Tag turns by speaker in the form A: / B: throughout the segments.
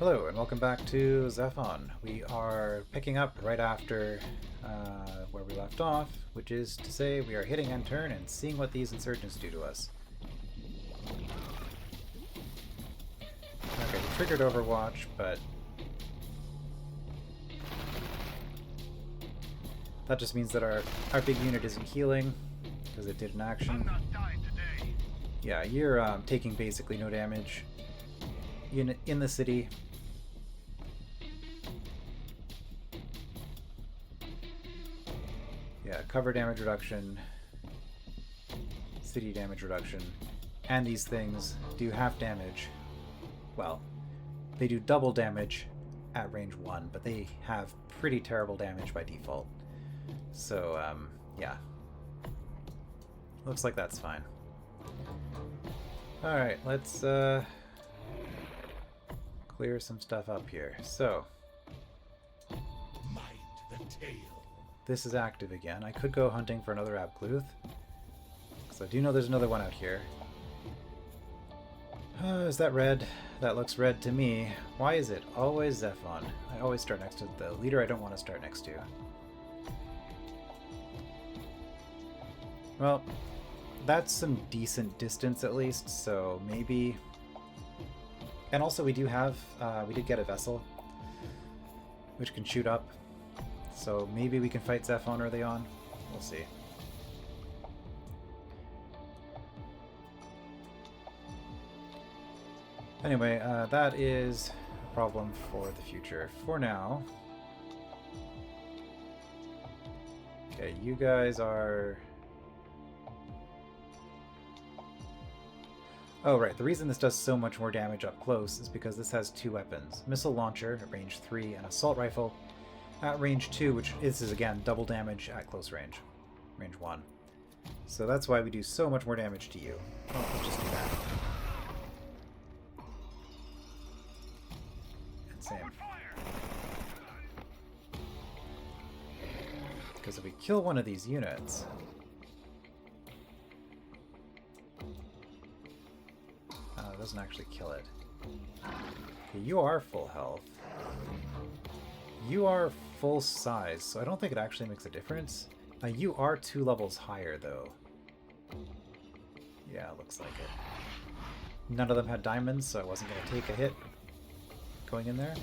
A: Hello and welcome back to ZEPHON. We are picking up right after where we left off, which is to say we are hitting end turn and seeing what these insurgents do to us. Okay, we triggered Overwatch, but that just means that our big unit isn't healing because it did an action. Yeah, you're taking basically no damage in the city. Yeah, cover damage reduction, city damage reduction, and these things do half damage. Well, they do double damage at range 1, but they have pretty terrible damage by default. So, yeah. Looks like that's fine. Alright, let's clear some stuff up here. So,
B: mind the tail.
A: This is active again. I could go hunting for another Abcluth, because I do know there's another one out here. Is that red? That looks red to me. Why is it always ZEPHON? I always start next to the leader I don't want to start next to. Well, that's some decent distance at least, so maybe... And also we do have, we did get a vessel, which can shoot up. So maybe we can fight ZEPHON early on. We'll see. Anyway, that is a problem for the future. For now... Okay, you guys are... Oh, right. The reason this does so much more damage up close is because this has two weapons. Missile launcher at range 3 and assault rifle at range 2, which is again double damage at close range. Range 1. So that's why we do so much more damage to you. Oh, let's just do that. And same. Because if we kill one of these units... it doesn't actually kill it. Okay, you are full health. You are full size, so I don't think it actually makes a difference. You are 2 levels higher, though. Yeah, looks like it. None of them had diamonds, so I wasn't going to take a hit going in there.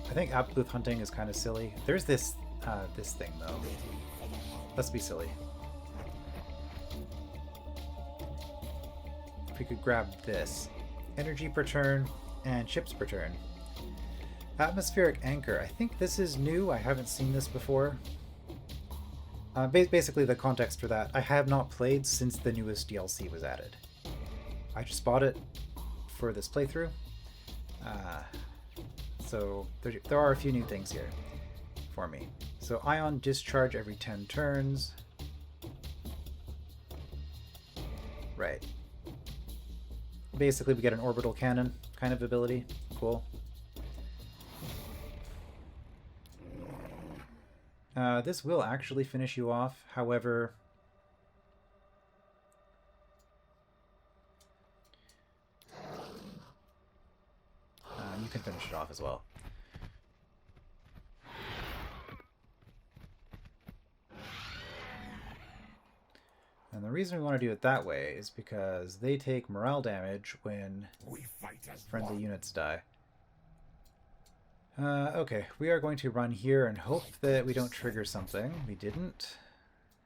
A: I think Abcluth hunting is kind of silly. There's this this thing, though. Let's be silly. If we could grab this. Energy per turn and ships per turn. Atmospheric Anchor. I think this is new. I haven't seen this before. Basically, the context for that, I have not played since the newest DLC was added. I just bought it for this playthrough. So there are a few new things here for me. So ion discharge every 10 turns. Right. Basically we get an orbital cannon kind of ability. Cool. This will actually finish you off, however... you can finish it off as well. And the reason we want to do it that way is because they take morale damage when friendly units die. Okay, we are going to run here and hope that we don't trigger something. We didn't.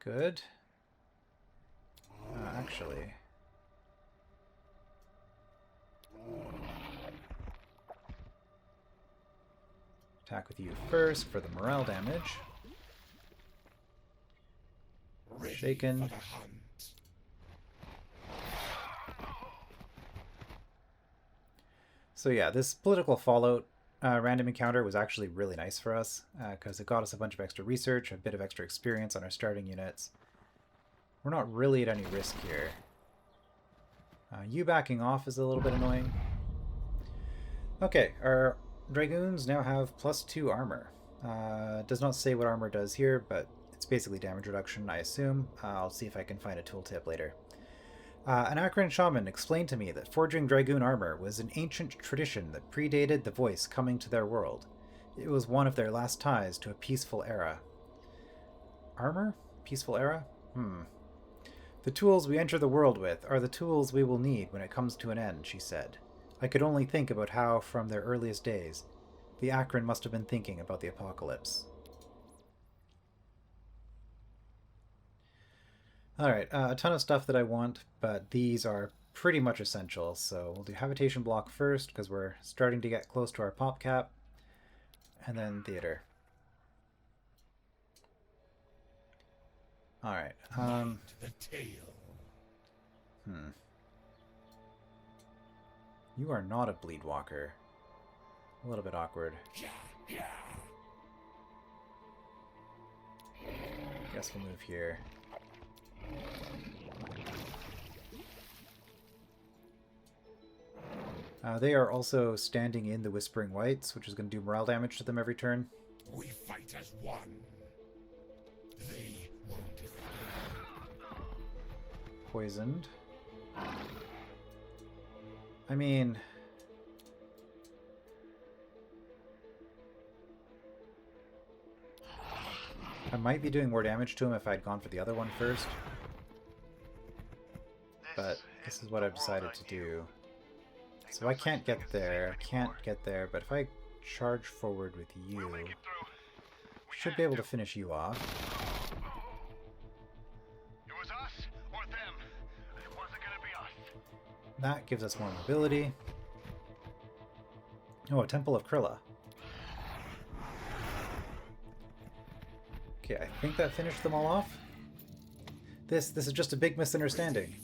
A: Good. Actually... Attack with you first for the morale damage. Shaken. So yeah, this political fallout random encounter was actually really nice for us, because it got us a bunch of extra research, a bit of extra experience on our starting units. We're not really at any risk here. You backing off is a little bit annoying. Okay, our Dragoons now have +2 armor. Does not say what armor does here, but It's basically damage reduction, I assume. I'll see if I can find a tooltip later. An Akron shaman explained to me that forging Dragoon armor was an ancient tradition that predated the voice coming to their world. It was one of their last ties to a peaceful era. Armor? Peaceful era? The tools we enter the world with are the tools we will need when it comes to an end, she said. I could only think about how, from their earliest days, the Akron must have been thinking about the apocalypse. Alright, a ton of stuff that I want, but these are pretty much essential, so we'll do habitation block first, because we're starting to get close to our pop cap, and then theater. Alright, You are not a bleed walker. A little bit awkward. Guess we'll move here. They are also standing in the Whispering Whites, which is going to do morale damage to them every turn.
B: We fight as one. They wounded.
A: Poisoned. I mean... I might be doing more damage to him if I'd gone for the other one first. But this is what I've decided to do. So I can't get there, but if I charge forward with you, should be able to finish you off.
C: It was us or them. It wasn't gonna be us.
A: That gives us more mobility. Oh, a Temple of Krilla. Okay, I think that finished them all off. This is just a big misunderstanding.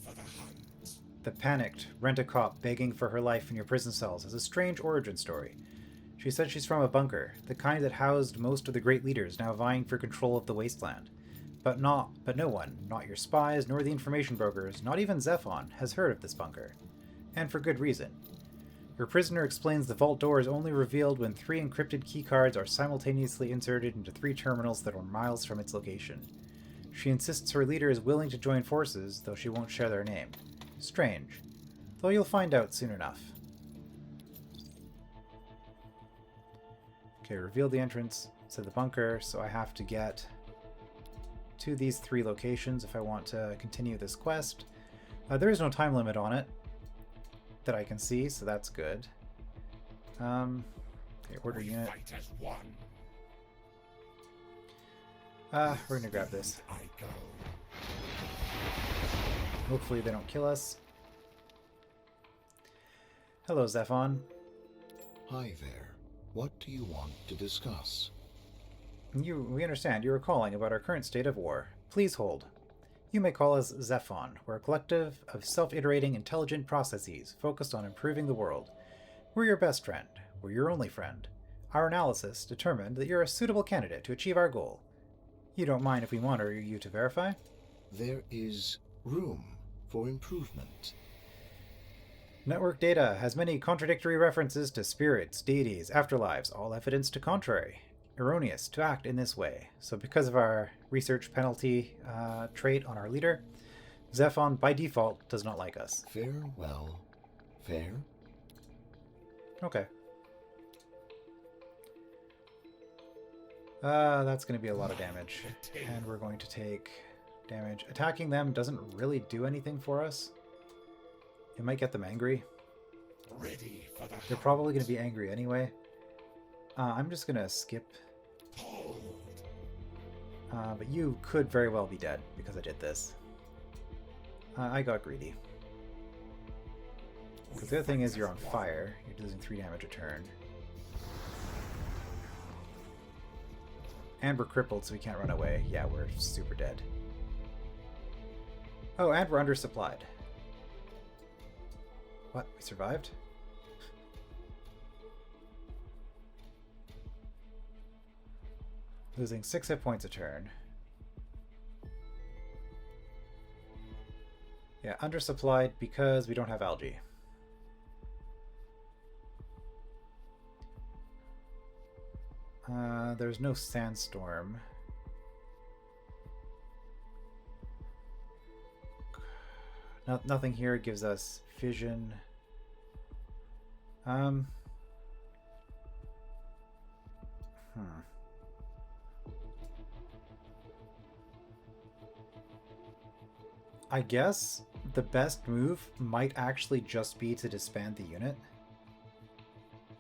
A: The panicked rent-a-cop begging for her life in your prison cells has a strange origin story. She said she's from a bunker, the kind that housed most of the great leaders now vying for control of the wasteland. But no one, not your spies, nor the information brokers, not even ZEPHON, has heard of this bunker. And for good reason. Your prisoner explains the vault door is only revealed when 3 encrypted keycards are simultaneously inserted into 3 terminals that are miles from its location. She insists her leader is willing to join forces, though she won't share their name. Strange. Though you'll find out soon enough. Okay, reveal the entrance to the bunker, so I have to get to these 3 locations if I want to continue this quest. There is no time limit on it that I can see, so that's good. Okay, order unit. We're gonna grab this. Hopefully they don't kill us. Hello, ZEPHON.
D: Hi there. What do you want to discuss?
A: We understand you are calling about our current state of war. Please hold. You may call us ZEPHON. We're a collective of self-iterating intelligent processes focused on improving the world. We're your best friend. We're your only friend. Our analysis determined that you're a suitable candidate to achieve our goal. You don't mind if we monitor you to verify?
D: There is room for improvement.
A: Network data has many contradictory references to spirits, deities, afterlives, all evidence to contrary. Erroneous to act in this way. So because of our research penalty trait on our leader, ZEPHON by default does not like us.
D: Farewell. Fair?
A: Okay. That's going to be a lot of damage. And we're going to take damage. Attacking them doesn't really do anything for us. It might get them angry. They're probably going to be angry anyway. I'm just going to skip. But you could very well be dead because I did this. I got greedy. Because the other thing is you're on fire. You're losing 3 damage a turn. And we're crippled, so we can't run away. Yeah, we're super dead. Oh, and we're undersupplied. What? We survived? Losing 6 hit points a turn. Yeah, undersupplied because we don't have algae. There's no sandstorm. Nothing here gives us fission. I guess the best move might actually just be to disband the unit.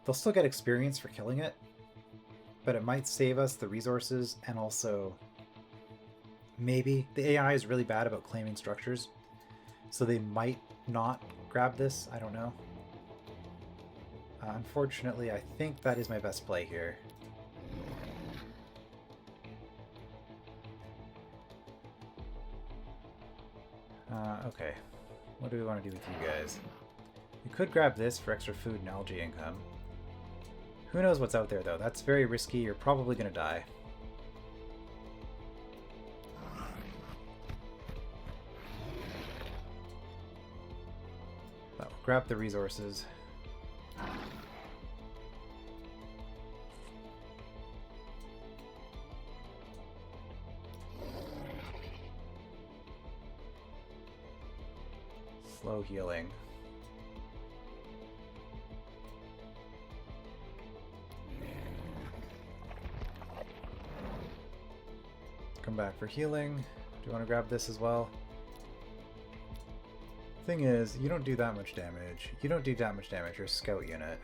A: They'll still get experience for killing it, but it might save us the resources, and also maybe the AI is really bad about claiming structures, so they might not grab this. I don't know. Unfortunately, I think that is my best play here. Okay, what do we want to do with you guys? We could grab this for extra food and algae income. Who knows what's out there, though? That's very risky. You're probably going to die. But we'll grab the resources. Slow healing. Come back for healing. Do you want to grab this as well? Thing is, you don't do that much damage. You don't do that much damage, you're a scout unit.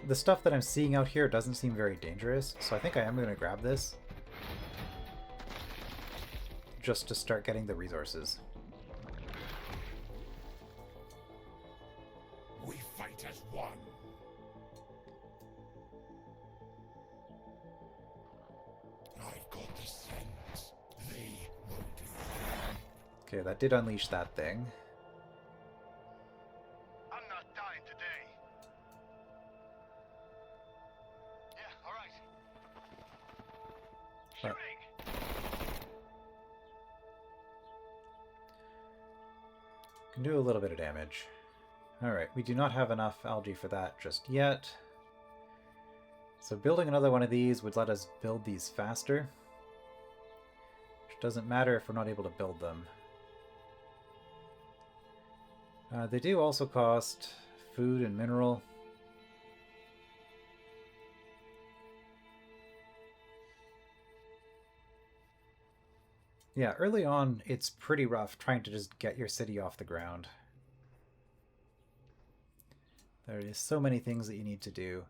A: The stuff that I'm seeing out here doesn't seem very dangerous, so I think I am going to grab this. Just to start getting the resources.
B: We fight as one. I got the sense they will do.
A: Okay, that did unleash that thing.
C: I'm not dying today. Yeah, all right.
A: But-
C: Shooting.
A: Can do a little bit of damage. Alright, we do not have enough algae for that just yet. So building another one of these would let us build these faster. Which doesn't matter if we're not able to build them. They do also cost food and mineral. Yeah, early on it's pretty rough trying to just get your city off the ground. There is so many things that you need to do.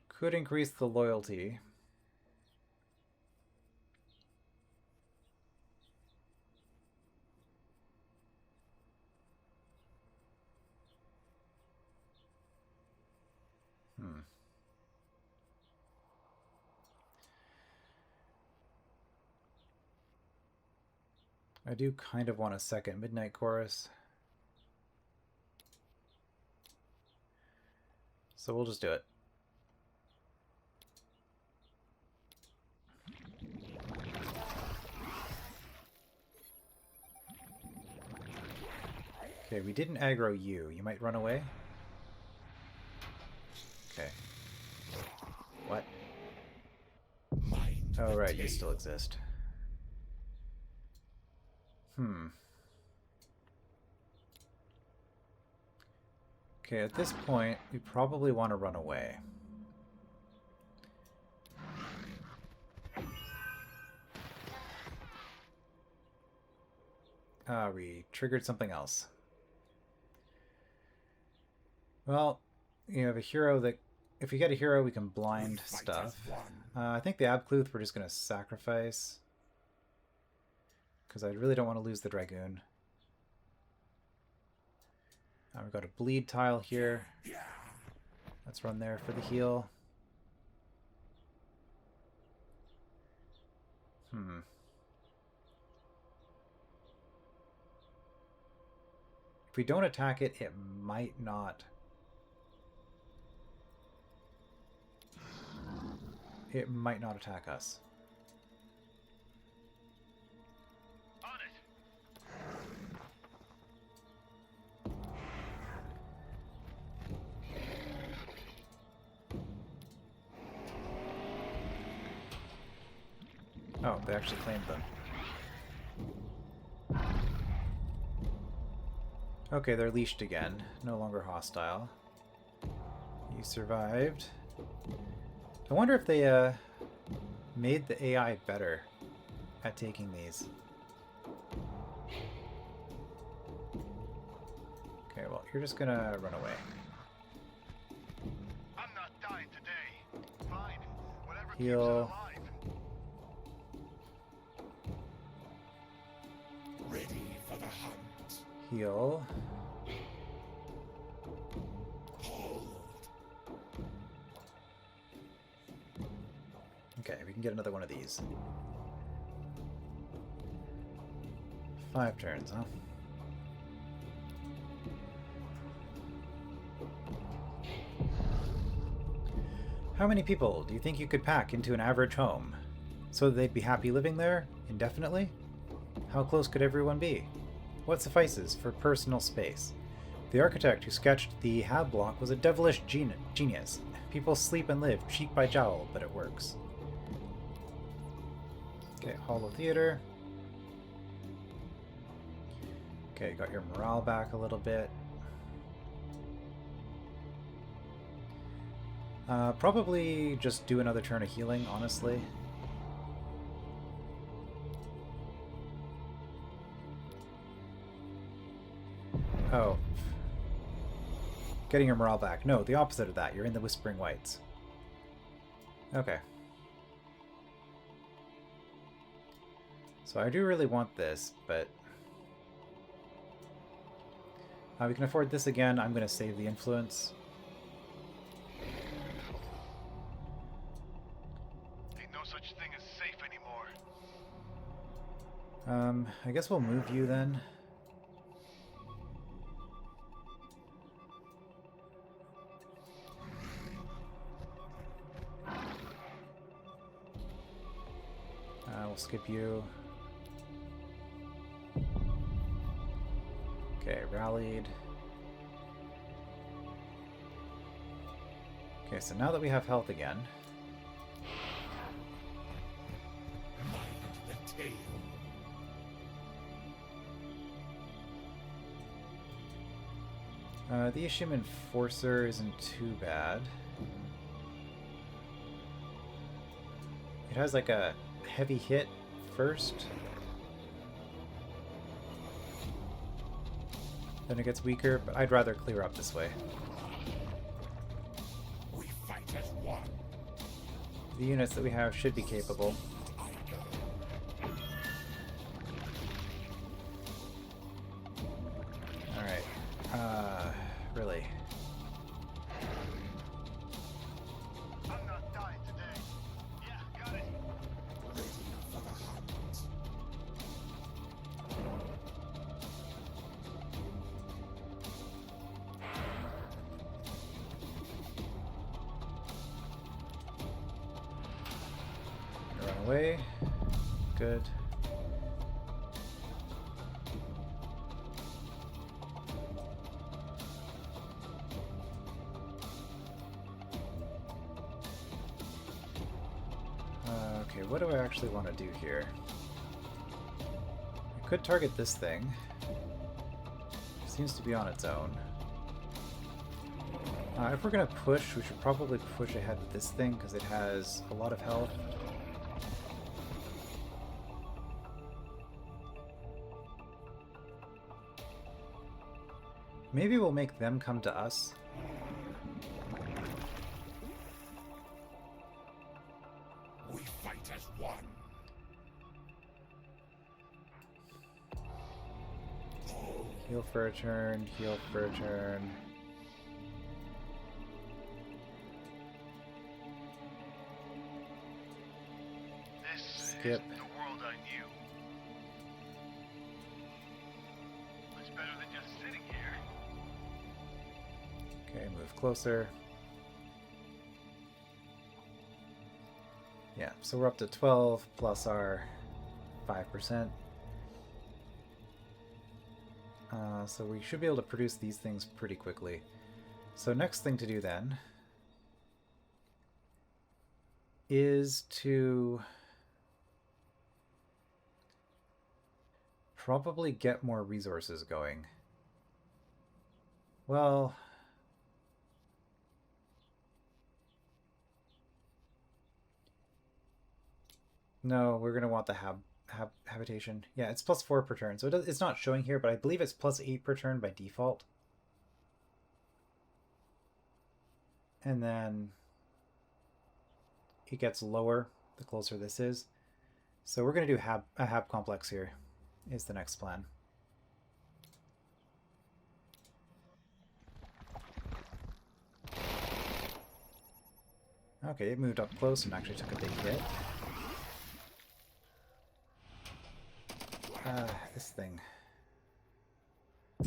A: Could increase the loyalty. I do kind of want a second Midnight Chorus. So we'll just do it. Okay, we didn't aggro you. You might run away? Okay. What? Oh right, you still exist. Okay, at this point, we probably want to run away. Ah, we triggered something else. Well, you have a hero that... If you get a hero, we can blind stuff. I think the Abkluth we're just going to sacrifice. Because I really don't want to lose the Dragoon. We've got a bleed tile here. Let's run there for the heal. If we don't attack it, it might not. It might not attack us.
C: On it.
A: Oh, they actually claimed them. Okay, they're leashed again. No longer hostile. You survived. I wonder if they made the AI better at taking these. Okay, well, you're just gonna run away.
C: I'm not dying today. Fine. Whatever keeps it
A: Heal.
C: alive.
B: Ready for the hunt.
A: Heal.
B: Hold.
A: Okay, we can get another one of these. 5 turns, huh? How many people do you think you could pack into an average home? So that they'd be happy living there, indefinitely? How close could everyone be? What suffices for personal space? The architect who sketched the Hab block was a devilish genius. People sleep and live cheek by jowl, but it works. Okay, Holo Theater. Okay, got your morale back a little bit. Probably just do another turn of healing, honestly. Oh. Getting your morale back. No, the opposite of that. You're in the Whispering Whites. Okay. So I do really want this, but... we can afford this again. I'm going to save the influence.
C: Ain't no such thing as safe anymore.
A: I guess we'll move you then. We'll skip you. Okay, rallied. Okay, so now that we have health again,
B: Mind the tail.
A: the Ishim Enforcer isn't too bad. It has like a heavy hit first. Then it gets weaker, but I'd rather clear up this way.
B: We fight as one.
A: The units that we have should be capable.
B: I go.
A: Alright. Really.
C: I'm not dying today. Yeah, got it.
B: Ready for the hunt.
A: Run away. Good. Okay, what do I actually want to do here? I could target this thing. It seems to be on its own. If we're gonna push, we should probably push ahead with this thing because it has a lot of health. Maybe we'll make them come to us.
B: We fight as one.
A: Heal for a turn, heal for a turn.
C: This
A: Skip.
C: isn't the world I knew. It's better than just sitting here.
A: Okay, move closer. Yeah, so we're up to 12 plus our 5%. So we should be able to produce these things pretty quickly. So next thing to do then is to probably get more resources going. Well, no, we're gonna want the habitation. Yeah, it's +4 per turn, so it's not showing here, but I believe it's +8 per turn by default. And then it gets lower the closer this is. So we're gonna do a hab complex here, is the next plan. Okay, it moved up close and actually took a big hit. This thing.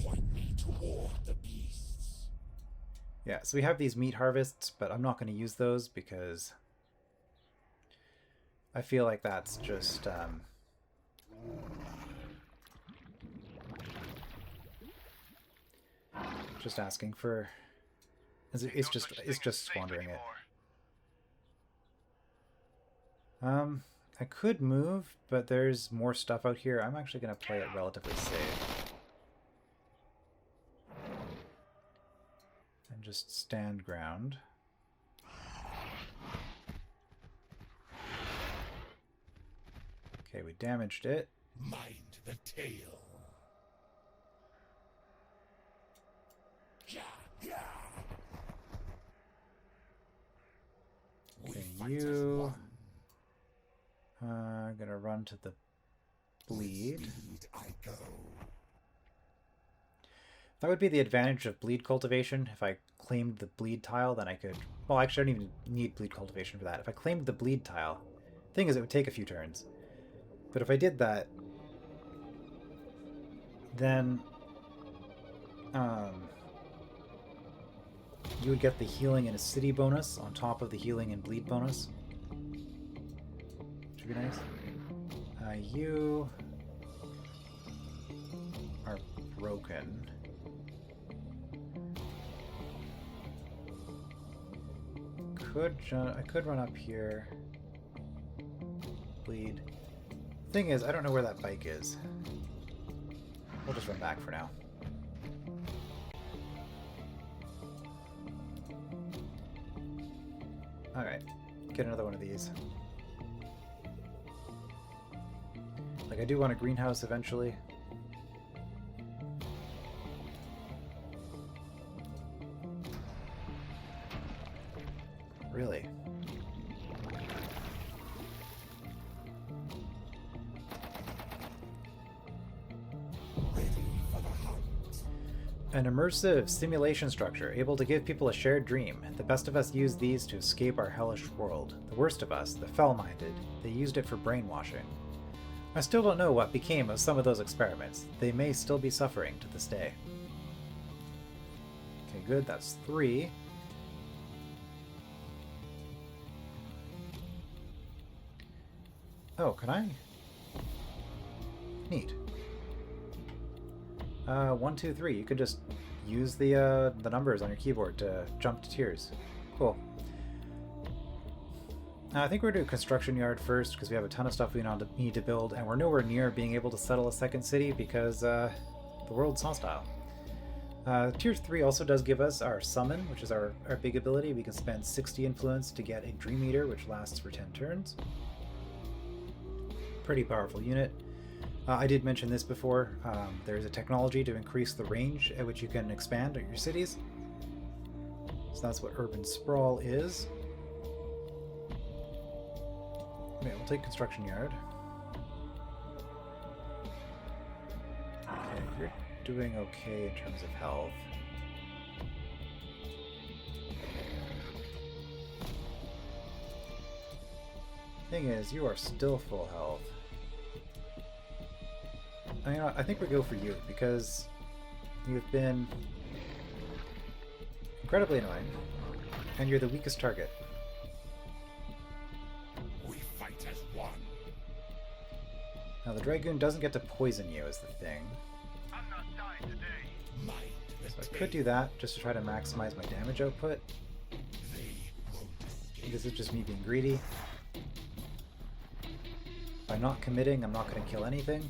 B: Point me toward the beasts.
A: Yeah, so we have these meat harvests, but I'm not going to use those because I feel like that's just asking for. It's just squandering it. I could move, but there's more stuff out here. I'm actually going to play it relatively safe. And just stand ground. Okay, we damaged it.
B: Mind the tail. Yeah, yeah.
A: Okay, you... gonna run to the bleed.
B: I go.
A: That would be the advantage of bleed cultivation. If I claimed the bleed tile, then I could... Well, actually, I don't even need bleed cultivation for that. If I claimed the bleed tile... Thing is, it would take a few turns. But if I did that... Then... you would get the healing and a city bonus on top of the healing and bleed bonus. Which would be nice. You... are broken. I could run up here. Bleed. Thing is, I don't know where that bike is. We'll just run back for now. Alright. Get another one of these. Like, I do want a greenhouse eventually. Really?
B: Ready for the hunt.
A: An immersive simulation structure, able to give people a shared dream. The best of us use these to escape our hellish world. The worst of us, the fell-minded, they used it for brainwashing. I still don't know what became of some of those experiments. They may still be suffering to this day. Okay, good, that's 3. Oh, can I? Neat. 1, 2, 3. You can just use the numbers on your keyboard to jump to tiers. Cool. I think we're going to do construction yard first because we have a ton of stuff we need to build, and we're nowhere near being able to settle a second city because the world's hostile. Tier 3 also does give us our summon, which is our big ability. We can spend 60 influence to get a Dream Eater, which lasts for 10 turns. Pretty powerful unit. I did mention this before. There's a technology to increase the range at which you can expand your cities. So that's what Urban Sprawl is. Okay, we'll take Construction Yard. Okay, you're doing okay in terms of health. Thing is, you are still full health. You know, I think we go for you because you've been incredibly annoying, and you're the weakest target.
B: We fight as one.
A: Now the Dragoon doesn't get to poison you is the thing.
C: I'm not dying today.
B: Mind the
A: So I
B: tail.
A: could do that just to try to maximize my damage output.
B: They won't escape.
A: This is just me being greedy. By not committing, I'm not going to kill anything.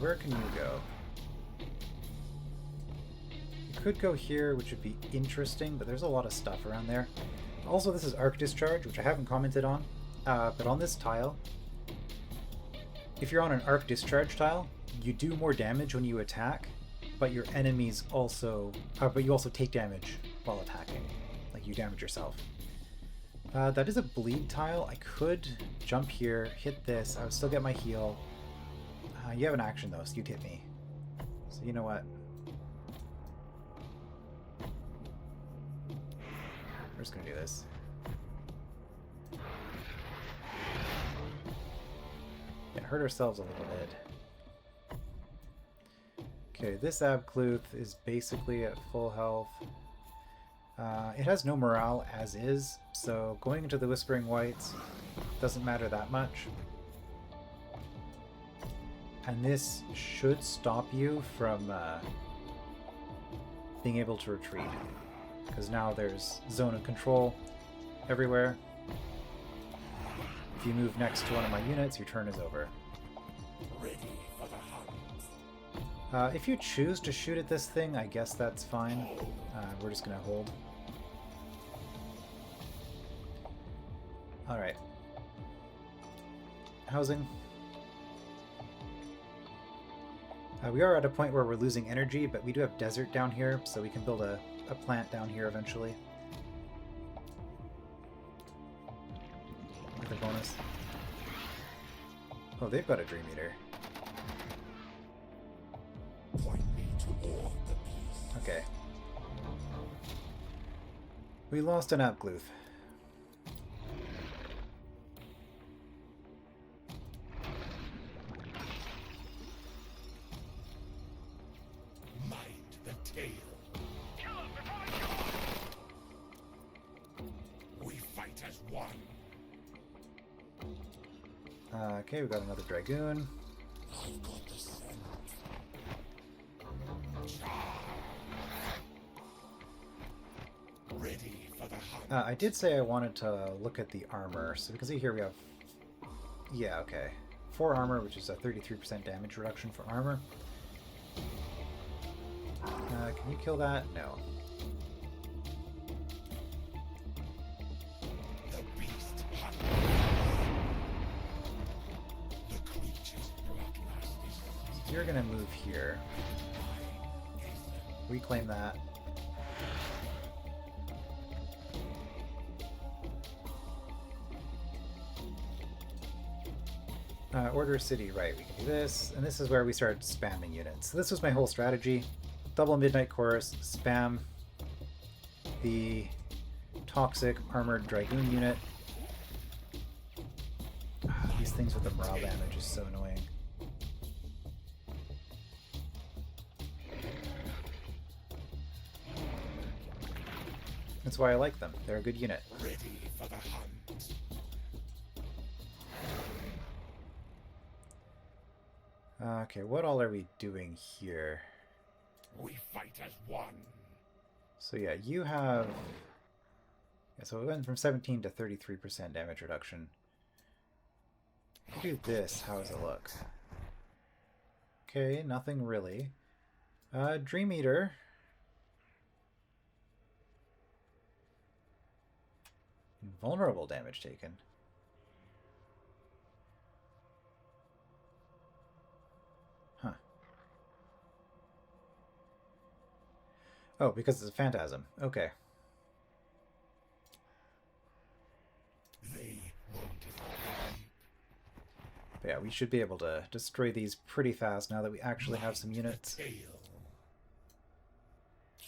A: where can you go? You could go here, which would be interesting, but there's a lot of stuff around there. Also, this is Arc Discharge, which I haven't commented on, but on this tile, if you're on an Arc Discharge tile, you do more damage when you attack, but your enemies also, but you also take damage while attacking. Like, you damage yourself. That is a bleed tile. I could jump here, hit this, I would still get my heal. You have an action though, so you'd hit me. So you know what? We're just gonna do this. Yeah, hurt ourselves a little bit. Okay, this Abkluth is basically at full health. It has no morale as is, so going into the Whispering Whites doesn't matter that much. And this should stop you from being able to retreat, because now there's zone of control everywhere. If you move next to one of my units, your turn is over.
B: Ready for the hunt.
A: If you choose to shoot at this thing, I guess that's fine. We're just gonna hold. Alright. Housing. We are at a point where we're losing energy, but we do have desert down here, so we can build a plant down here eventually. With a bonus. Oh, they've got a Dream Eater.
B: Point me toward the beast.
A: Okay. We lost an Abkluth.
B: Mind the tail.
C: Kill him before I kill him!
B: We fight as one.
A: Okay, we got another Dragoon.
B: I've got the scent. Ready for the hunt.
A: I did say I wanted to look at the armor, so we can see here we have... Yeah, okay. 4 armor, which is a 33% damage reduction for armor. Can you kill that? No.
B: The beast hunts. The creature's bloodlust is
A: You're gonna move here. Reclaim that. Order city, right, we can do this, and this is where we start spamming units. So this was my whole strategy. Double Midnight Chorus, spam the toxic armored Dragoon unit. These things with the morale damage is so annoying. That's why I like them. They're a good unit.
B: ready for the hunt.
A: Okay, what all are we doing here?
B: We fight as one.
A: So yeah, you have... Yeah, so it went from 17 to 33% damage reduction. If you do this, how does it look? Okay, nothing really. Dream Eater. Vulnerable damage taken. Huh. Oh, because it's a phantasm. Okay.
B: They won't escape.
A: But yeah, we should be able to destroy these pretty fast now that we actually have some units.
B: Tail.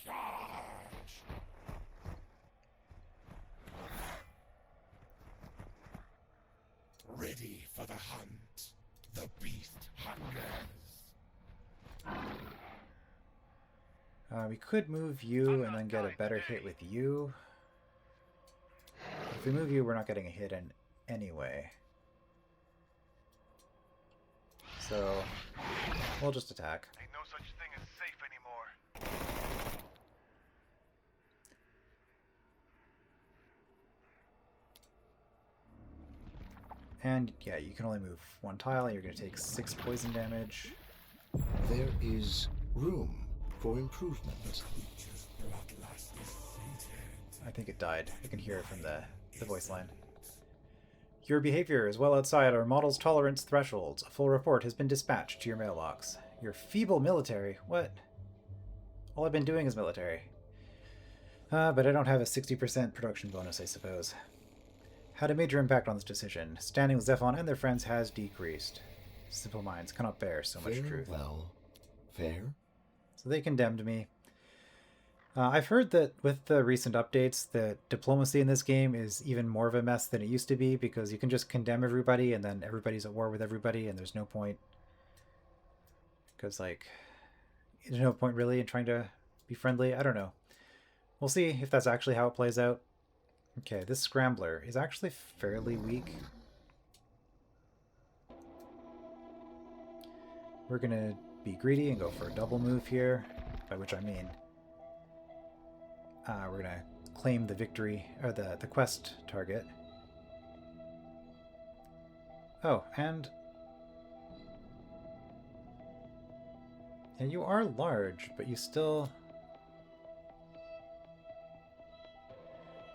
B: Charge. Ready for the hunt. The beast hungers.
A: We could move you and then get a better hit with you. If we move you, we're not getting a hit in anyway. So, we'll just attack.
C: Ain't no such thing as safe anymore.
A: And yeah, you can only move one tile, you're going to take 6 poison damage.
D: There is room for improvement.
A: I think it died. I can hear it from the voice line. Your behavior is well outside our model's tolerance thresholds. A full report has been dispatched to your mailbox. Your feeble military? What? All I've been doing is military. But I don't have a 60% production bonus, I suppose. Had a major impact on this decision. Standing with ZEPHON and their friends has decreased. Simple minds cannot bear so much truth.
D: Well, fair?
A: So they condemned me. I've heard that with the recent updates, that diplomacy in this game is even more of a mess than it used to be, because you can just condemn everybody and then everybody's at war with everybody and there's no point. Because, like, there's no point really in trying to be friendly. I don't know. We'll see if that's actually how it plays out. Okay, this Scrambler is actually fairly weak. We're going to be greedy and go for a double move here, by which I mean we're going to claim the victory, or the quest target. Oh, and yeah, you are large, but you still...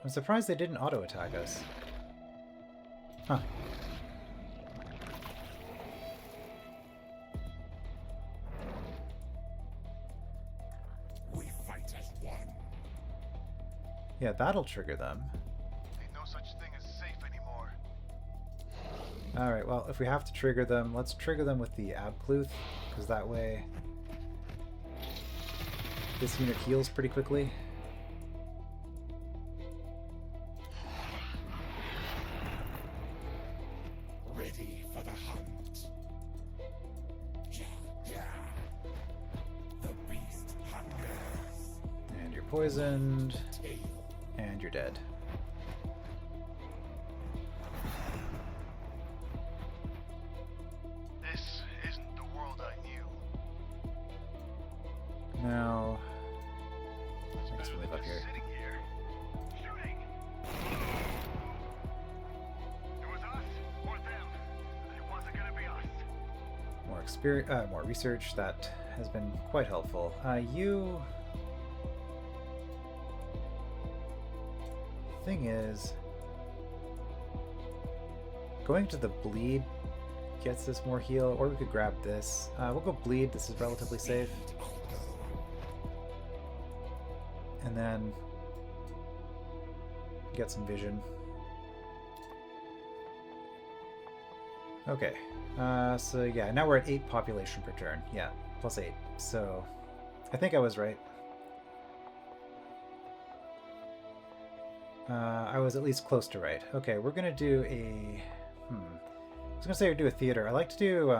A: I'm surprised they didn't auto-attack us. Huh.
B: We fight as one.
A: Yeah, that'll trigger them.
C: Ain't no such thing as safe anymore.
A: Alright, well, if we have to trigger them, let's trigger them with the Abkluth, because that way this unit heals pretty quickly.
B: Ready for the hunt. Ja, ja. The beast hungers.
A: And you're poisoned,
B: Tail.
A: and you're dead.
C: This isn't the world I knew.
A: Now, I guess we'll leave up
C: Just
A: here.
C: sitting here, shooting. It was us or them. It wasn't gonna be us.
A: More more research. That has been quite helpful. Thing is, going to the bleed gets us more heal, or we could grab this. We'll go bleed. This is relatively safe, and then get some vision. Okay, so yeah, now we're at 8 population per turn. Yeah, plus 8. So I think I was right. I was at least close to right. Okay, we're gonna do a... I was gonna say do a theater. I like to do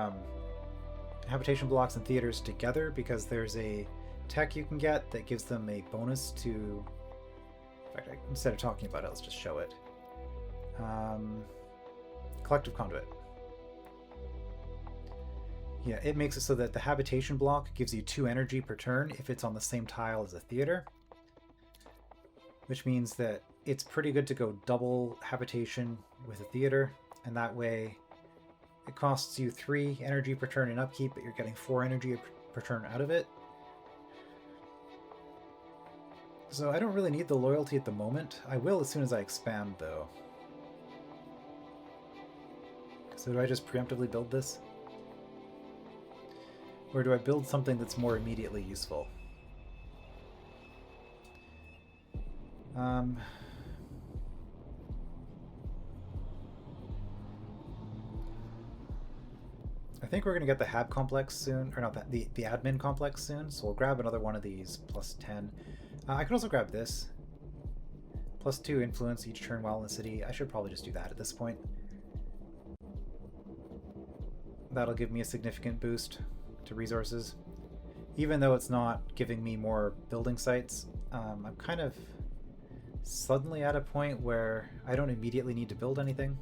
A: habitation blocks and theaters together because there's a tech you can get that gives them a bonus to... In fact, instead of talking about it, let's just show it. Collective Conduit. Yeah, it makes it so that the habitation block gives you 2 energy per turn if it's on the same tile as a theater. Which means that it's pretty good to go double habitation with a theater, and that way it costs you 3 energy per turn in upkeep, but you're getting 4 energy per turn out of it. So I don't really need the loyalty at the moment. I will as soon as I expand, though. So do I just preemptively build this? Or do I build something that's more immediately useful? I think we're going to get the Hab complex soon, or not that, the admin complex soon, so we'll grab another one of these, plus 10. I could also grab this. Plus 2 influence each turn while in the city. I should probably just do that at this point. That'll give me a significant boost to resources. Even though it's not giving me more building sites, I'm kind of suddenly at a point where I don't immediately need to build anything.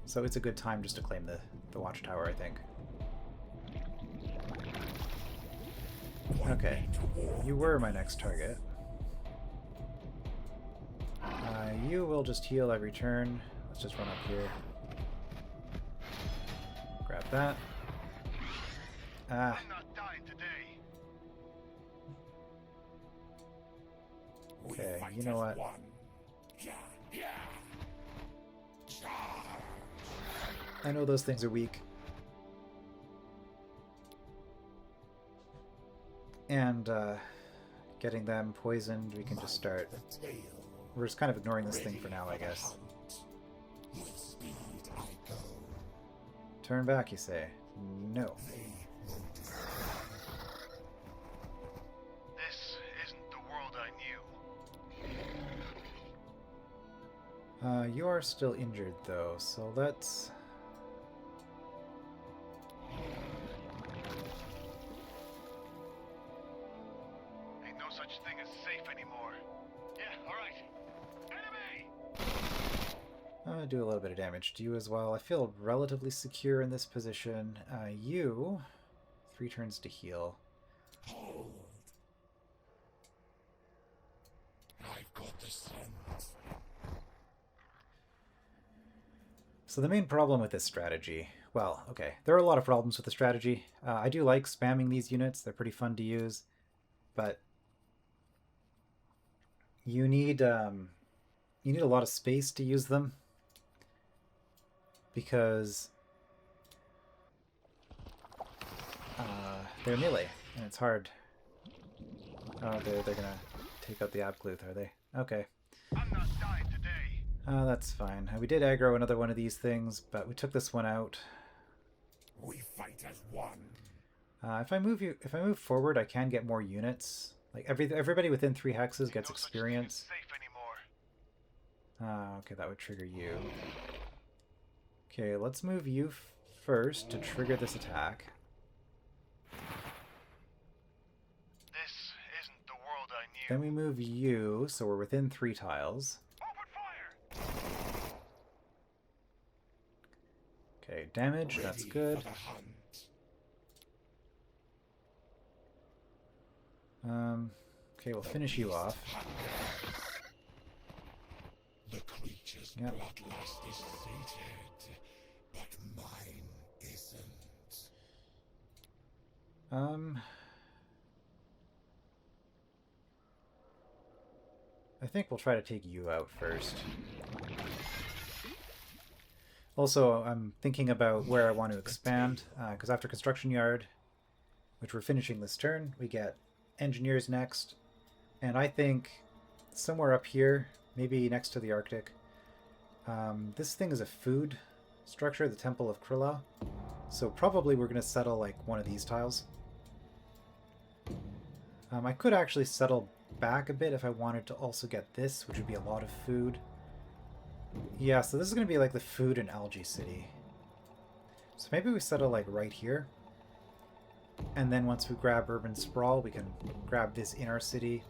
A: So it's a good time just to claim the watchtower, I think. Okay, you were my next target. You will just heal every turn. Let's just run up here. Grab that. Ah,
C: I'm not dying today.
B: We
A: Okay,
B: fight
A: you know
B: as
A: what?
B: one. Yeah, yeah. Charge.
A: I know those things are weak. And getting them poisoned, we can just start.
B: The tail.
A: We're just kind of ignoring this thing
B: Ready
A: for now, I
B: the
A: guess.
B: hunt. With speed I go.
A: Turn back, you say? No.
B: They won't.
C: This isn't the world I knew.
A: You are still injured, though, so let's...
C: Ain't no such thing as safe anymore. Yeah, alright. Enemy!
A: do a little bit of damage to you as well. I feel relatively secure in this position. You... 3 turns to heal.
B: Hold. I've got the scent.
A: So the main problem with this strategy... Well, okay, there are a lot of problems with the strategy. I do like spamming these units. They're pretty fun to use. But you need a lot of space to use them. Because they're melee, and it's hard. Oh, they're gonna take out the Abgluth, are they? Okay.
C: I'm not dying today.
A: That's fine. We did aggro another one of these things, but we took this one out.
B: We fight as one.
A: If I move forward, I can get more units. Like everybody within 3 hexes gets experience.
C: Safe anymore.
A: Okay, that would trigger you. Okay, let's move you first to trigger this attack.
C: This isn't the world I knew.
A: Then we move you, so we're within 3 tiles.
C: Open fire!
A: Okay, damage, that's
B: Ready
A: good.
B: for the hunt.
A: Okay, we'll finish you off.
B: The creature's
A: Yep.
B: bloodlust is sated, but mine isn't.
A: I think we'll try to take you out first. Also, I'm thinking about where I want to expand, because after Construction Yard, which we're finishing this turn, we get Engineers next, and I think somewhere up here, maybe next to the Arctic, this thing is a food structure, the Temple of Krilla, so probably we're going to settle like one of these tiles. I could actually settle back a bit if I wanted to also get this, which would be a lot of food. Yeah, so this is going to be like the food and algae city. So maybe we settle like right here. And then once we grab urban sprawl, we can grab this in our city.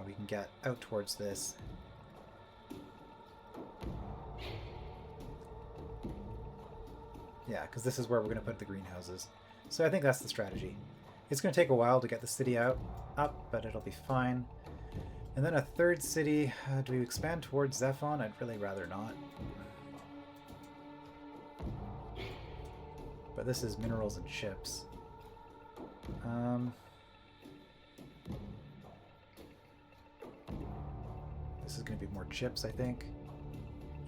A: We can get out towards this. Yeah, because this is where we're going to put the greenhouses. So I think that's the strategy. It's going to take a while to get the city up, but it'll be fine. And then a third city. Do we expand towards ZEPHON? I'd really rather not. But this is minerals and chips. This is going to be more chips, I think.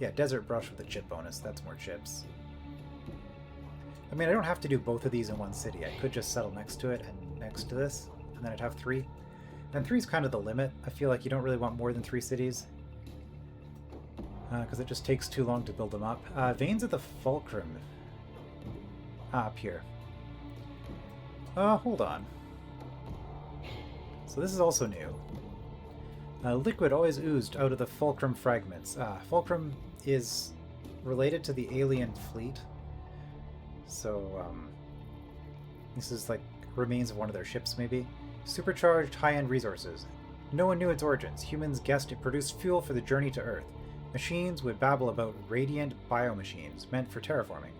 A: Yeah, desert brush with a chip bonus. That's more chips. I mean, I don't have to do both of these in one city. I could just settle next to it and next to this, and then I'd have 3. And 3 is kind of the limit. I feel like you don't really want more than 3 cities, because it just takes too long to build them up. Veins of the Fulcrum. Up here. Hold on. So this is also new. Liquid always oozed out of the Fulcrum fragments. Fulcrum is related to the alien fleet. So, this is like remains of one of their ships, maybe. Supercharged high-end resources. No one knew its origins. Humans guessed it produced fuel for the journey to Earth. Machines would babble about radiant biomachines meant for terraforming.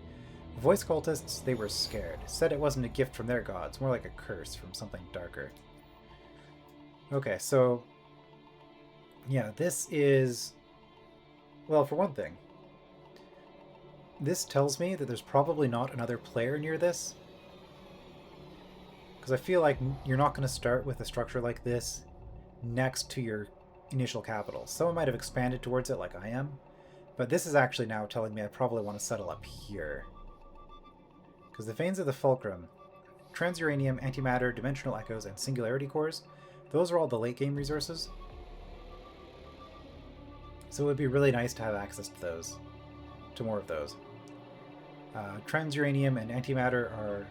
A: Voice cultists, they were scared. Said it wasn't a gift from their gods, more like a curse from something darker. Okay, so... yeah, this is... well, for one thing, this tells me that there's probably not another player near this, Because I feel like you're not going to start with a structure like this next to your initial capital. Someone might have expanded towards it like I am, but this is actually now telling me I probably want to settle up here. Because the Veins of the Fulcrum, Transuranium, Antimatter, Dimensional Echoes, and Singularity Cores, those are all the late game resources. So it would be really nice to have access to those, to more of those. Transuranium and Antimatter are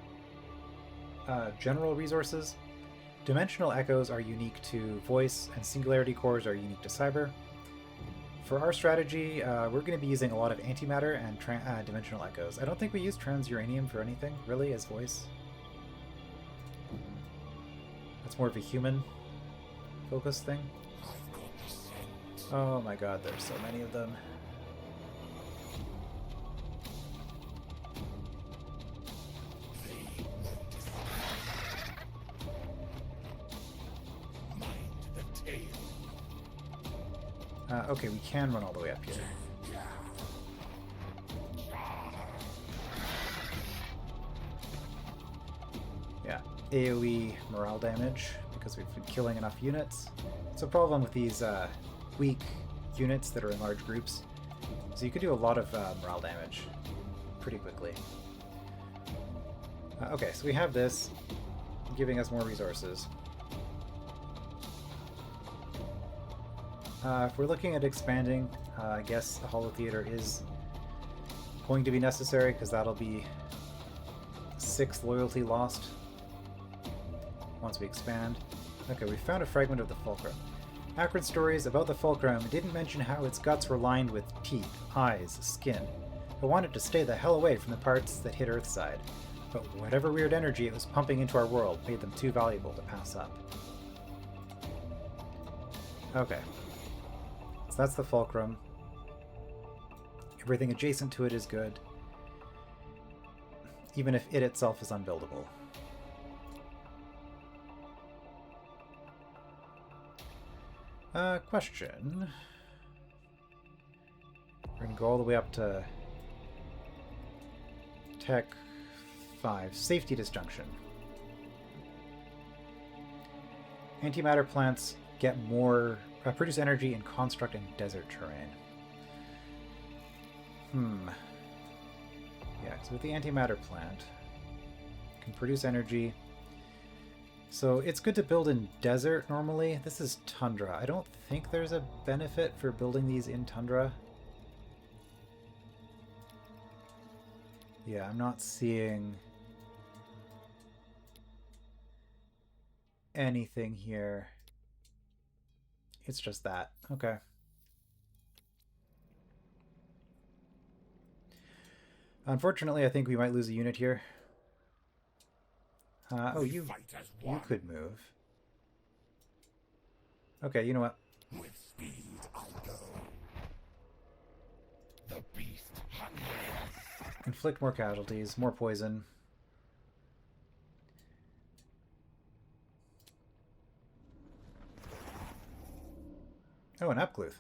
A: general resources. Dimensional Echoes are unique to Voice, and Singularity Cores are unique to Cyber. For our strategy, we're going to be using a lot of Antimatter and Dimensional Echoes. I don't think we use Transuranium for anything, really, as Voice. That's more of a human-focused thing. Oh my god, there's so many of them. Okay, we can run all the way up here. Yeah, AoE morale damage, because we've been killing enough units. It's a problem with these weak units that are in large groups. So you could do a lot of morale damage pretty quickly. Okay, so we have this, giving us more resources. If we're looking at expanding, I guess the Hollow Theater is going to be necessary, because that'll be 6 loyalty lost once we expand. Okay, we found a fragment of the Fulcrum. Accurate stories about the Fulcrum didn't mention how its guts were lined with teeth, eyes, skin. I wanted to stay the hell away from the parts that hit Earthside, but whatever weird energy it was pumping into our world made them too valuable to pass up. Okay. So that's the Fulcrum. Everything adjacent to it is good, even if it itself is unbuildable. Question. We're going to go all the way up to Tech 5. Safety disjunction. Antimatter plants get more... produce energy in construct and desert terrain. Yeah, so with the antimatter plant, can produce energy. So it's good to build in desert normally. This is tundra. I don't think there's a benefit for building these in tundra. Yeah, I'm not seeing anything here. It's just that. Okay. Unfortunately, I think we might lose a unit here. Oh, you could move. Okay, you know what?
B: With speed I go. The beast hungry.
A: Inflict more casualties, more poison. Oh, an Upgluth.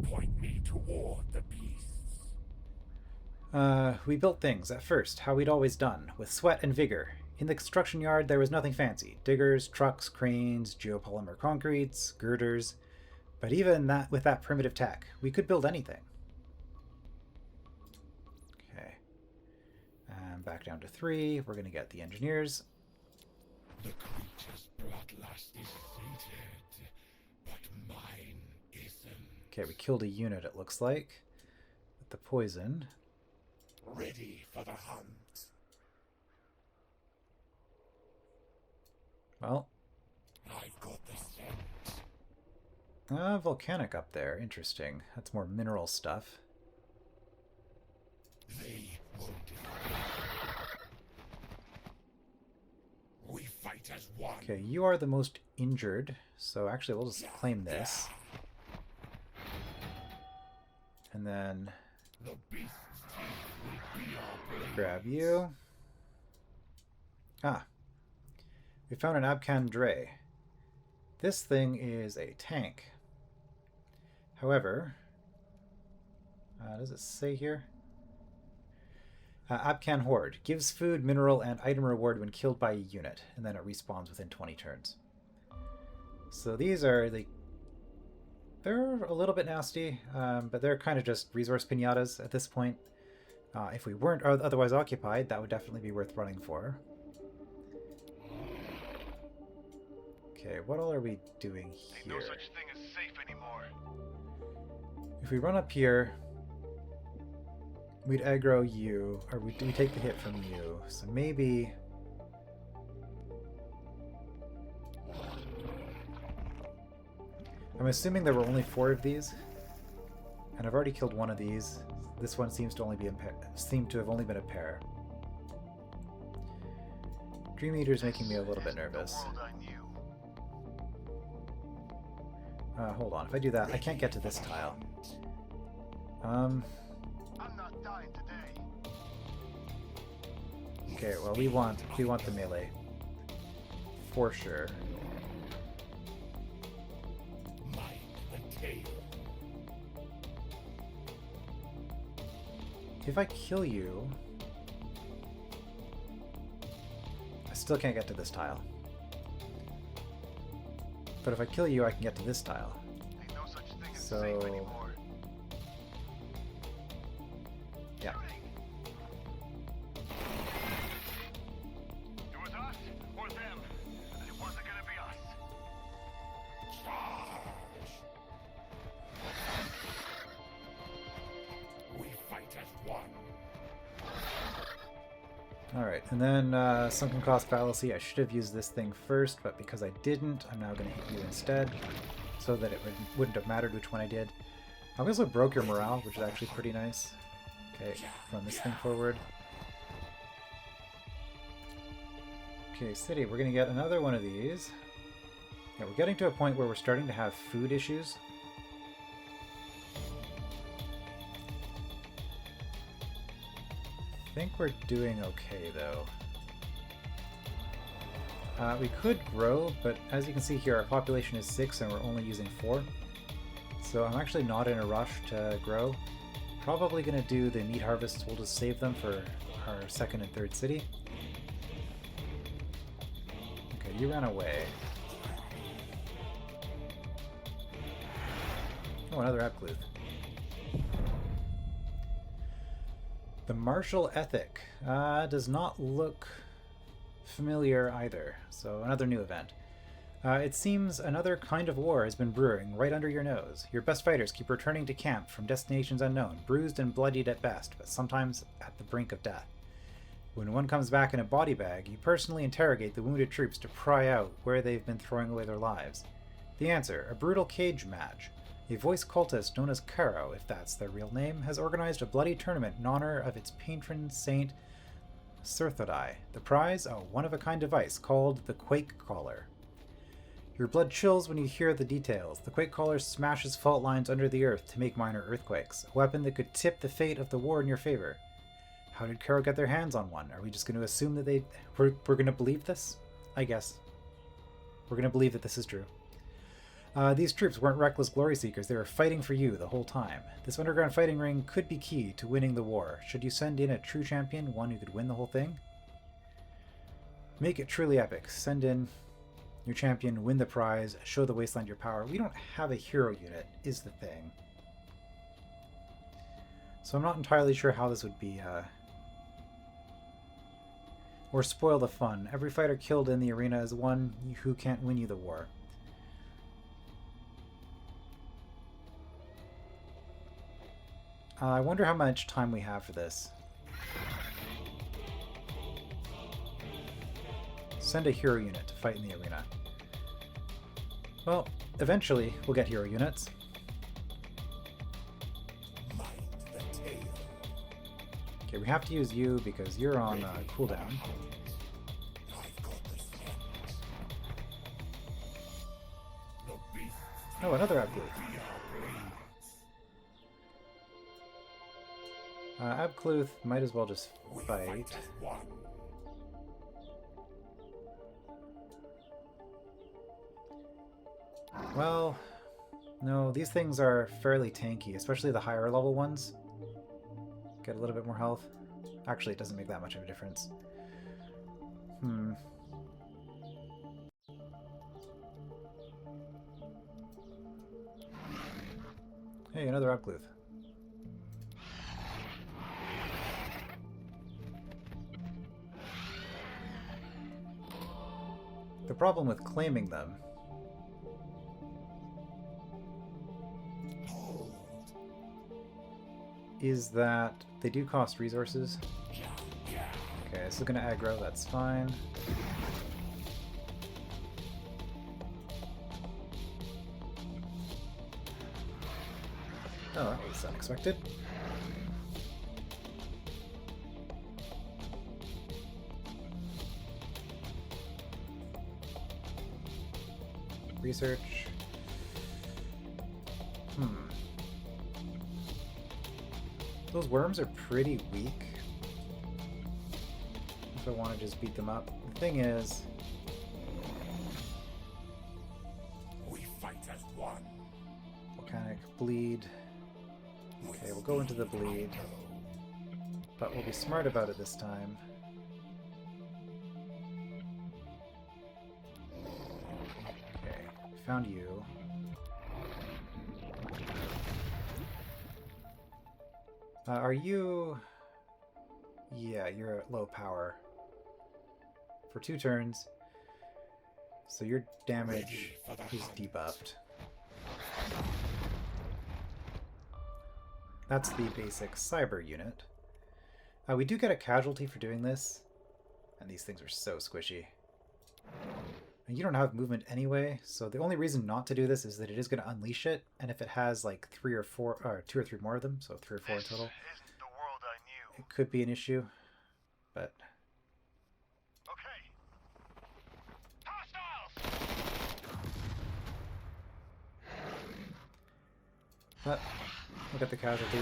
B: Point me toward the beasts.
A: We built things, at first, how we'd always done, with sweat and vigor. In the construction yard, there was nothing fancy. Diggers, trucks, cranes, geopolymer concretes, girders. But even that, with that primitive tech, we could build anything. Okay. Back down to 3. We're going to get the engineers.
B: The creature's bloodlust is sated, but mine isn't.
A: Okay, we killed a unit, it looks like, with the poison.
B: Ready for the hunt.
A: Well.
B: I've got the scent.
A: Volcanic up there. Interesting. That's more mineral stuff.
B: They won't. We fight as one.
A: Okay, you are the most injured, so actually we'll just claim this. And then
B: The beast's teeth will be our blade.
A: grab you. Ah. We found an Abkhan Dre. This thing is a tank. However, does it say here? Abcan Horde. Gives food, mineral, and item reward when killed by a unit, and then it respawns within 20 turns. So these are they're a little bit nasty, but they're kind of just resource pinatas at this point. If we weren't otherwise occupied, that would definitely be worth running for. Okay, what all are we doing
C: Ain't
A: here?
C: no such thing as safe anymore.
A: If we run up here, we'd aggro you, or we take the hit from you. So maybe... I'm assuming there were only 4 of these, and I've already killed one of these. This one seems to have only been a pair. Dream Eater's making me a little bit nervous.
C: The world I knew.
A: Hold on, if I do that, I can't get to this tile.
C: I'm not dying today.
A: Okay, well we want the melee. For sure. If I kill you, I still can't get to this tile. But if I kill you, I can get to this tile.
C: Ain't no such thing as
A: So-
C: safe anymore.
A: Yeah.
C: It was us or them, and it wasn't gonna be us.
B: We fight as one.
A: Alright, and then Sunken Cost Fallacy. I should have used this thing first, but because I didn't, I'm now going to hit you instead, so that it wouldn't have mattered which one I did. I also broke your morale, which is actually pretty nice. Okay, run this thing forward. Okay, City, we're going to get another one of these. Yeah, we're getting to a point where we're starting to have food issues. I think we're doing okay, though. We could grow, but as you can see here, our population is 6 and we're only using 4. So I'm actually not in a rush to grow. Probably going to do the meat harvests. We'll just save them for our 2nd and 3rd city. Okay, you ran away. Oh, another Abcluth. The martial ethic does not look familiar either, so another new event. It seems another kind of war has been brewing right under your nose. Your best fighters keep returning to camp from destinations unknown, bruised and bloodied at best, but sometimes at the brink of death. When one comes back in a body bag, you personally interrogate the wounded troops to pry out where they've been throwing away their lives. The answer, a brutal cage match. A voice cultist known as Karo, if that's their real name, has organized a bloody tournament in honor of its patron saint Surthodai. The prize, a one-of-a-kind device called the Quake Caller. Your blood chills when you hear the details. The Quake Caller smashes fault lines under the earth to make minor earthquakes, a weapon that could tip the fate of the war in your favor. How did Karo get their hands on one? Are we just going to assume that we're going to believe this? I guess. We're going to believe that this is true. These troops weren't reckless glory seekers, they were fighting for you the whole time. This underground fighting ring could be key to winning the war. Should you send in a true champion, one who could win the whole thing? Make it truly epic. Send in your champion, win the prize, show the wasteland your power. We don't have a hero unit, is the thing. So I'm not entirely sure how this would be, or spoil the fun. Every fighter killed in the arena is one who can't win you the war. I wonder how much time we have for this. Send a hero unit to fight in the arena. Well, eventually we'll get hero units. Okay, we have to use you because you're on cooldown. Oh, another Abcluth. Abcluth might as well just fight. Well, no, these things are fairly tanky, especially the higher level ones. Get a little bit more health. Actually, it doesn't make that much of a difference. Hey, another Upcluth. The problem with claiming them is that they do cost resources. Okay, this is gonna aggro, that's fine. Oh, that was unexpected. Research. Those worms are pretty weak. If I want to just beat them up. The thing is...
B: We fight as one.
A: Volcanic bleed. Okay, we'll go into the bleed. But we'll be smart about it this time. Okay, found you. Are you... Yeah, you're at low power. For 2 turns. So your damage is debuffed. That's the basic cyber unit. We do get a casualty for doing this. And these things are so squishy. And you don't have movement anyway, so the only reason not to do this is that it is going to unleash it, and if it has like 3 or 4, or 2 or 3 more of them, so 3 or 4 in total,
C: Isn't the world I knew.
A: it could be an issue, but...
C: Okay. Hostiles!
A: But, look at the casualty.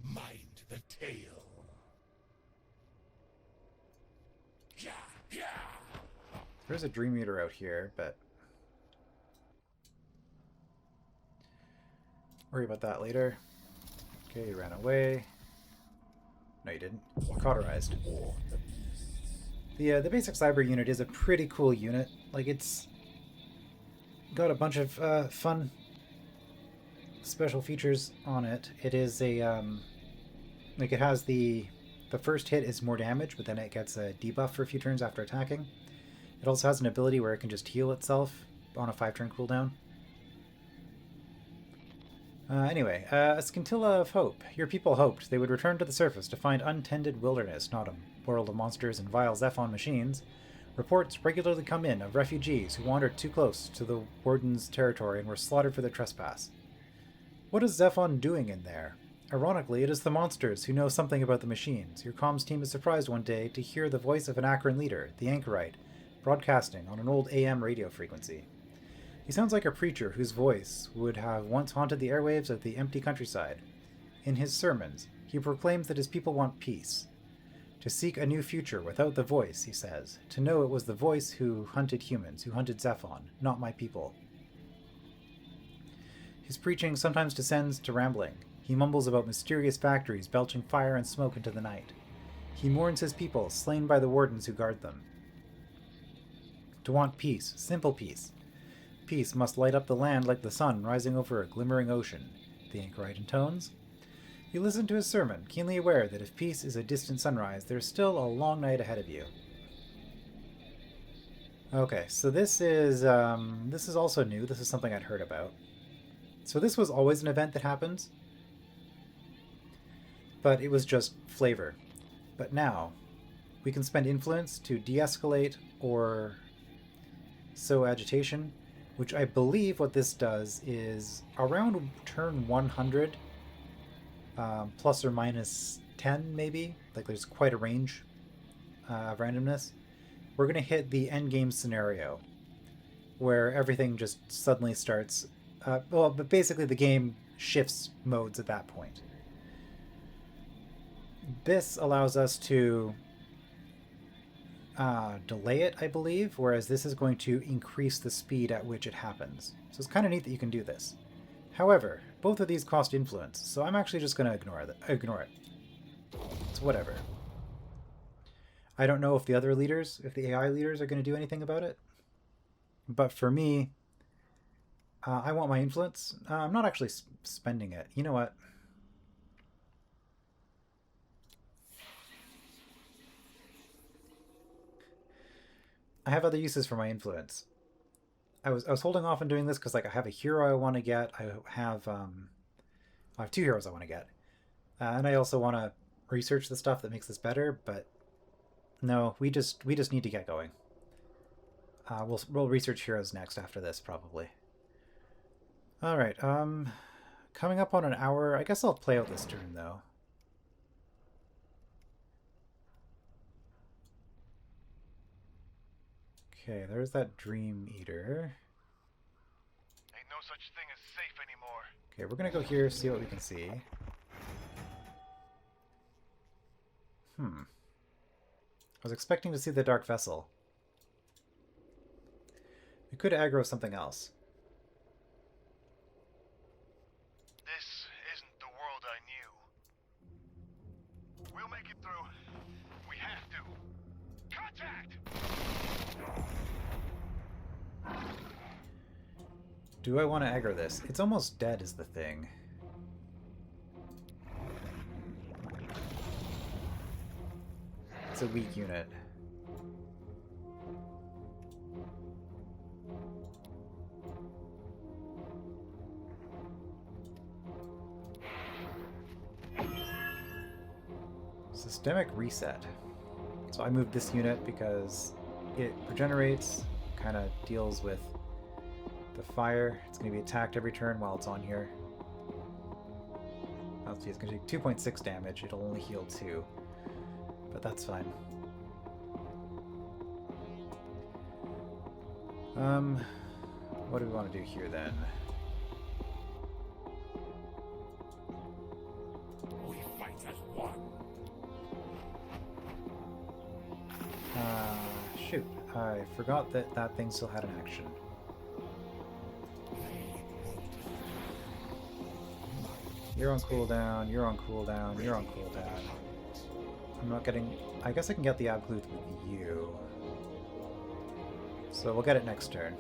B: Mind the tail. Yeah, yeah.
A: There's a Dream Eater out here, but... worry about that later. Okay, you ran away. No, you didn't. Cauterized. The basic cyber unit is a pretty cool unit. Like, it's got a bunch of fun special features on it. It is a like, it has the first hit is more damage, but then it gets a debuff for a few turns after attacking. It also has an ability where it can just heal itself on a 5-turn cooldown. Anyway, a scintilla of hope. Your people hoped they would return to the surface to find untended wilderness, not a world of monsters and vile ZEPHON machines. Reports regularly come in of refugees who wandered too close to the Warden's territory and were slaughtered for their trespass. What is ZEPHON doing in there? Ironically, it is the monsters who know something about the machines. Your comms team is surprised one day to hear the voice of an Akron leader, the Anchorite, broadcasting on an old AM radio frequency. He sounds like a preacher whose voice would have once haunted the airwaves of the empty countryside. In his sermons, he proclaims that his people want peace. To seek a new future without the voice, he says. To know it was the voice who hunted humans, who hunted ZEPHON, not my people. His preaching sometimes descends to rambling. He mumbles about mysterious factories belching fire and smoke into the night. He mourns his people, slain by the wardens who guard them. To want peace, simple peace. Peace must light up the land like the sun rising over a glimmering ocean, the anchorite intones. You listen to his sermon, keenly aware that if peace is a distant sunrise, there's still a long night ahead of you. Okay, so this is also new. This is something I'd heard about. So this was always an event that happens, but it was just flavor. But now, we can spend influence to de-escalate or sow agitation, which I believe what this does is around turn 100, plus or minus 10 maybe, like there's quite a range of randomness, we're going to hit the endgame scenario where everything just suddenly starts, but basically the game shifts modes at that point. This allows us to delay it, I believe, whereas this is going to increase the speed at which it happens. So it's kind of neat that you can do this. However, both of these cost influence, so I'm actually just going to ignore it. It's whatever. I don't know if the other leaders, if the AI leaders are going to do anything about it. But for me, I want my influence. I'm not actually spending it. You know what? I have other uses for my influence. I was holding off on doing this because like I have a hero I want to get. I have 2 heroes I want to get, and I also want to research the stuff that makes this better. But no, we just need to get going. We'll research heroes next after this probably. All right. Coming up on an hour. I guess I'll play out this turn though. Okay, there's that Dream Eater.
C: Ain't no such thing as safe anymore.
A: Okay, we're gonna go here, see what we can see. I was expecting to see the Dark Vessel. We could aggro something else.
C: This isn't the world I knew. We'll make it through. We have to. Contact!
A: Do I want to aggro this? It's almost dead is the thing. It's a weak unit. Systemic reset. So I moved this unit because it regenerates, kind of deals with the fire. It's going to be attacked every turn while it's on here. Let's see, it's going to take 2.6 damage. It'll only heal 2. But that's fine. What do we want to do here then?
B: We fight as one.
A: Shoot. I forgot that that thing still had an action. You're on cooldown, you're on cooldown, you're on cooldown. I'm not getting... I guess I can get the Abklooth with you. So we'll get it next turn.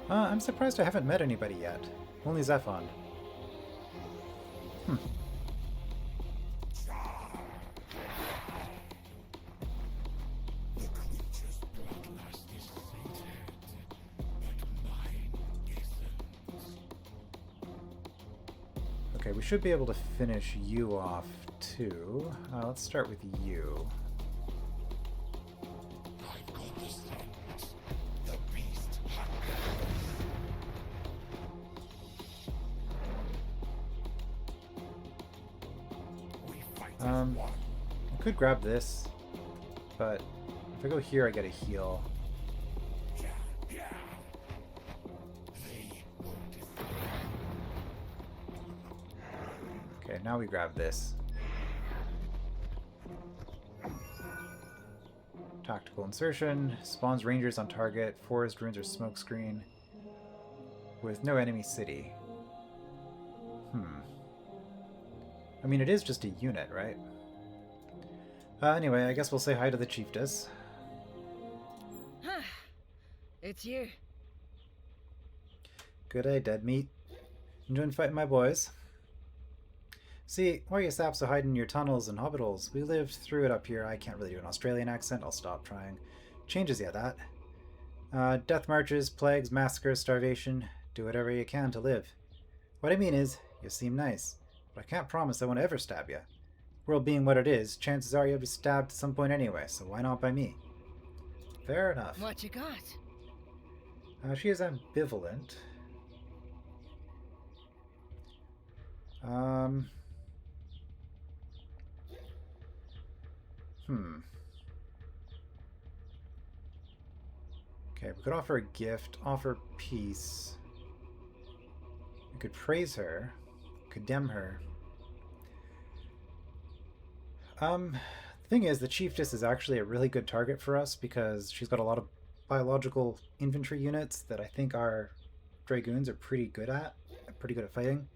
A: I'm surprised I haven't met anybody yet. Only ZEPHON. Okay, we should be able to finish you off too. Let's start with you. I could grab this, but if I go here I get a heal. Okay, now we grab this. Tactical insertion, spawns rangers on target, forest ruins or smokescreen, with no enemy city. I mean, it is just a unit, right? Anyway, I guess we'll say hi to the chiefess.
E: It's you.
A: Good day, dead meat. Enjoying fighting my boys? See, why are you saps are hiding in your tunnels and hobbit holes? We lived through it up here. I can't really do an Australian accent. I'll stop trying. Changes, yeah, that. Death marches, plagues, massacres, starvation. Do whatever you can to live. What I mean is, you seem nice. But I can't promise I won't ever stab you. World being what it is, chances are you'll be stabbed at some point anyway, so why not by me? Fair enough.
E: What you got?
A: She is ambivalent. Okay, we could offer a gift, offer peace. We could praise her, condemn her. The thing is, the chiefess is actually a really good target for us because she's got a lot of biological infantry units that I think our Dragoons are pretty good at fighting.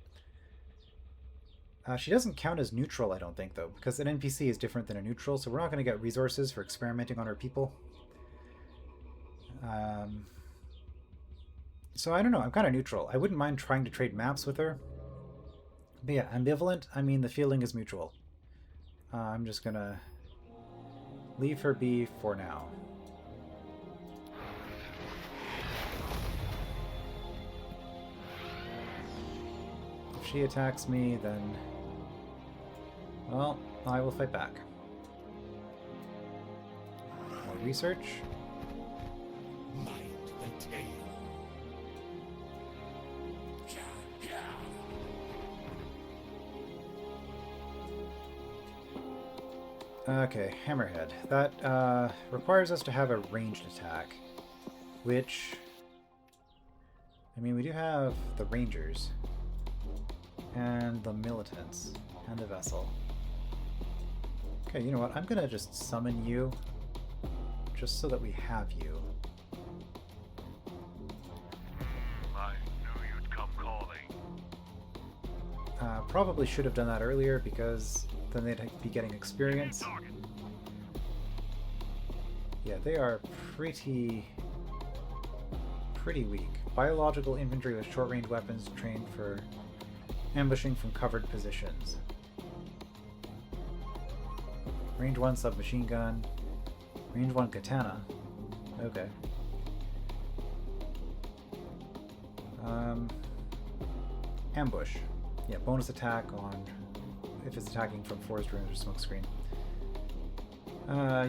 A: She doesn't count as neutral, I don't think, though, because an NPC is different than a neutral, so we're not going to get resources for experimenting on our people. So I don't know, I'm kind of neutral. I wouldn't mind trying to trade maps with her. But yeah, ambivalent, I mean, the feeling is mutual. I'm just going to leave her be for now. If she attacks me, then... well, I will fight back. More research.
B: Mind the tail.
A: Okay, Hammerhead. That requires us to have a ranged attack, which... I mean, we do have the Rangers, and the Militants, and the Vessel. Okay, you know what? I'm gonna just summon you, just so that we have you.
C: I knew you'd come calling.
A: Probably should have done that earlier, because then they'd be getting experience. Yeah, they are pretty weak. Biological infantry with short-range weapons trained for ambushing from covered positions. Range 1 submachine gun. Range 1 katana. Okay. Ambush. Yeah, bonus attack on if it's attacking from forest ruins or smoke screen. I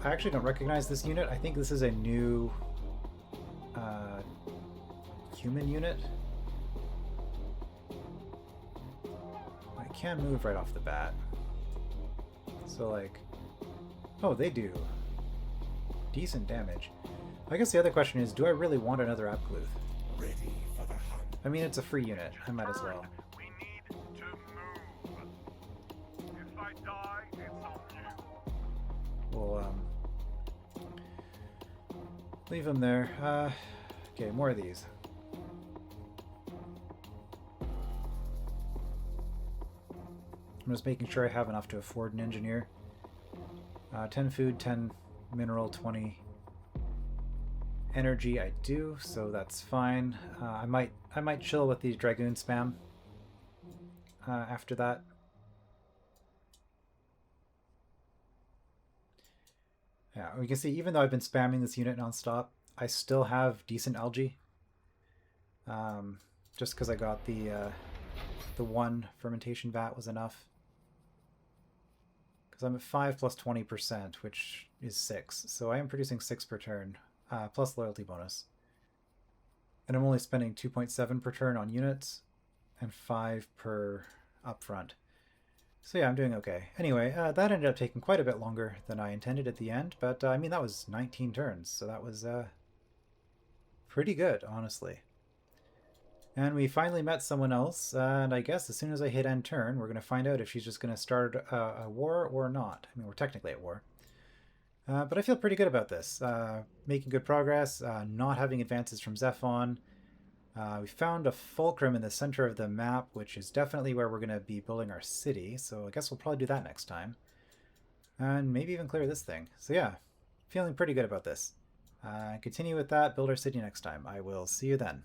A: actually don't recognize this unit. I think this is a new human unit. I can move right off the bat. So like, oh, they do decent damage. I guess the other question is, do I really want another Apgluth?
B: Ready for the hunt.
A: I mean, it's a free unit. I might as well.
C: We need to move. If I die, it's on you.
A: We'll leave them there. Okay, more of these. I'm just making sure I have enough to afford an engineer. 10 food, 10 mineral, 20 energy. I do, so that's fine. I might chill with these dragoon spam after that. Yeah, we can see even though I've been spamming this unit nonstop, I still have decent algae. Just because I got the one fermentation vat was enough. Because I'm at 5 plus 20%, which is 6. So I am producing 6 per turn, plus loyalty bonus. And I'm only spending 2.7 per turn on units, and 5 per upfront. So yeah, I'm doing okay. Anyway, that ended up taking quite a bit longer than I intended at the end, but I mean, that was 19 turns, so that was pretty good, honestly. And we finally met someone else, and I guess as soon as I hit end turn, we're going to find out if she's just going to start a war or not. I mean, we're technically at war. But I feel pretty good about this. Making good progress, not having advances from ZEPHON. We found a fulcrum in the center of the map, which is definitely where we're going to be building our city, so I guess we'll probably do that next time. And maybe even clear this thing. So yeah, feeling pretty good about this. Continue with that, build our city next time. I will see you then.